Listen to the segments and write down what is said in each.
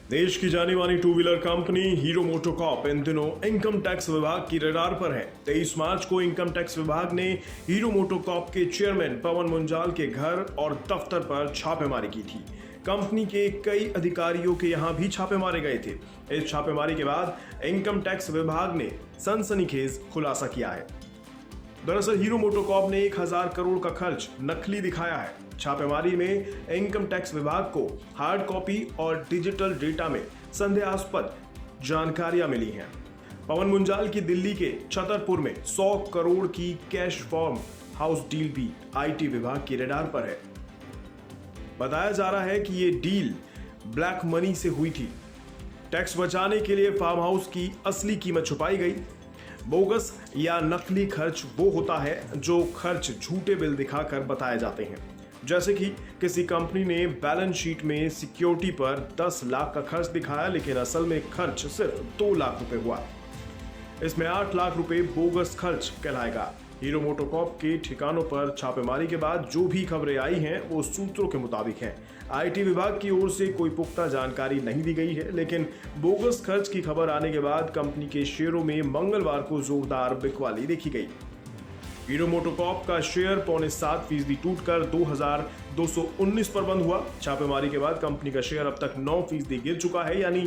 देश की जानी मानी two wheeler company Hero MotoCorp इन दिनों इनकम टैक्स विभाग की रडार पर है। 23 मार्च को इनकम टैक्स विभाग ने हीरो मोटोकॉर्प के चेयरमैन पवन मुंजाल के घर और दफ्तर पर छापेमारी की थी। कंपनी के कई अधिकारियों के यहां भी छापे मारे गए थे। इस छापेमारी के बाद इनकम टैक्स विभाग ने सनसनीखेज खुलासा किया है। दरअसल हीरो मोटोकॉर्प ने 1000 करोड़ का खर्च नकली दिखाया है। छापेमारी में इनकम टैक्स विभाग को हार्ड कॉपी और डिजिटल डेटा में संदेहास्पद जानकारियां मिली हैं। पवन मुंजाल की दिल्ली के छतरपुर में 100 करोड़ की कैश फार्म हाउस डील भी आईटी विभाग की रडार पर है। बताया जा रहा है कि ये डील ब्लैक मनी से हुई थी। टैक्स बचाने के लिए फार्म हाउस की असली कीमत छुपाई गई। बोगस या नकली खर्च वो होता है जो खर्च झूठे बिल दिखाकर बताए जाते हैं। जैसे कि किसी कंपनी ने बैलेंस शीट में सिक्योरिटी पर 10 लाख का खर्च दिखाया, लेकिन असल में खर्च सिर्फ 2 लाख रुपए हुआ। इसमें 8 लाख रुपए बोगस खर्च कहलाएगा। हीरो मोटोकॉर्प के ठिकानों पर छापेमारी के बाद जो भी खबरें आई हैं वो सूत्रों के मुताबिक हैं। आईटी विभाग की ओर से कोई पुख्ता जानकारी नहीं दी गई है, लेकिन बोगस खर्च की खबर आने के बाद कंपनी के शेयरों में मंगलवार को जोरदार बिकवाली देखी गई। हीरो मोटोकॉर्प का शेयर 7.25% टूटकर 2219 पर बंद हुआ। छापेमारी के बाद कंपनी का शेयर अब तक 9% गिर चुका है, यानी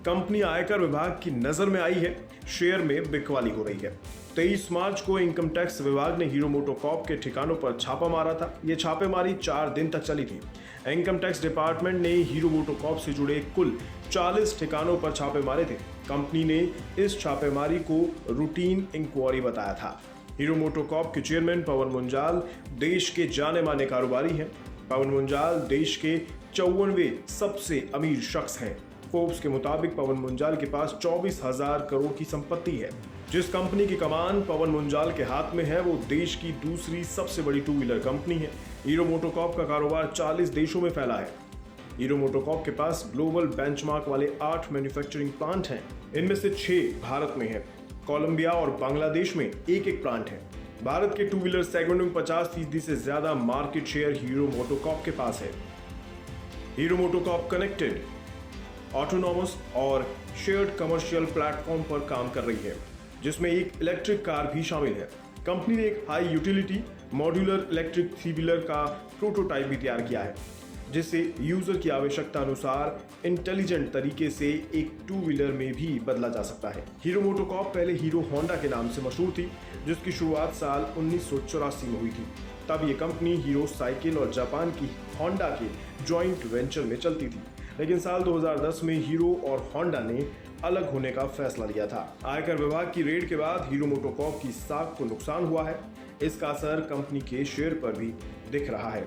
कंपनी आयकर विभाग की नजर में आई है। शेयर में बिकवाली हो रही है। 23 मार्च को इनकम टैक्स विभाग ने हीरो मोटोकॉर्प के ठिकानों पर छापा मारा था। यह छापेमारी 4 दिन तक चली थी। इनकम टैक्स डिपार्टमेंट ने हीरो मोटोकॉर्प से जुड़े कुल 40 ठिकानों पर छापे मारे थे। कंपनी ने इस छापेमारी को रूटीन इंक्वायरी बताया था। हीरो मोटोकॉर्प के चेयरमैन पवन मुंजाल देश के जाने माने कारोबारी हैं। पवन मुंजाल देश के 54वें सबसे अमीर शख्स हैं। फोर्ब्स के मुताबिक पवन मुंजाल के पास 24,000 करोड़ की संपत्ति है। जिस कंपनी की कमान पवन मुंजाल के हाथ में है वो देश की दूसरी सबसे बड़ी टू व्हीलर कंपनी है। हीरो मोटोकॉर्प का कारोबार 40 देशों में फैला है। हीरो मोटोकॉर्प के पास ग्लोबल बेंचमार्क वाले 8 मैन्युफैक्चरिंग प्लांट हैं। इनमें से 6 भारत में है। कोलंबिया और बांग्लादेश में एक प्लांट है। भारत के टू व्हीलर सेगमेंट में 50% से ज्यादा मार्केट शेयर हीरो मोटोकॉर्प के पास है। हीरो मोटोकॉर्प कनेक्टेड, ऑटोनॉमस और शेयर्ड कमर्शियल प्लेटफॉर्म पर काम कर रही है, जिसमें एक इलेक्ट्रिक कार भी शामिल है। कंपनी ने एक high utility modular electric 3 wheeler का प्रोटोटाइप भी तैयार किया है, जिसे यूजर की आवश्यकता अनुसार इंटेलिजेंट तरीके से एक टू व्हीलर में भी बदला जा सकता है। हीरो मोटोकॉर्प पहले हीरो होंडा के नाम से मशहूर थी, जिसकी शुरुआत साल 1984 में हुई थी। तब ये कंपनी हीरो साइकिल और जापान की होंडा के जॉइंट वेंचर में चलती थी, लेकिन साल 2010 में हीरो और होंडा ने अलग होने का फैसला लिया था। आयकर विभाग की रेड के बाद हीरो मोटोकॉर्प की साख को नुकसान हुआ है। इसका असर कंपनी के शेयर पर भी दिख रहा है।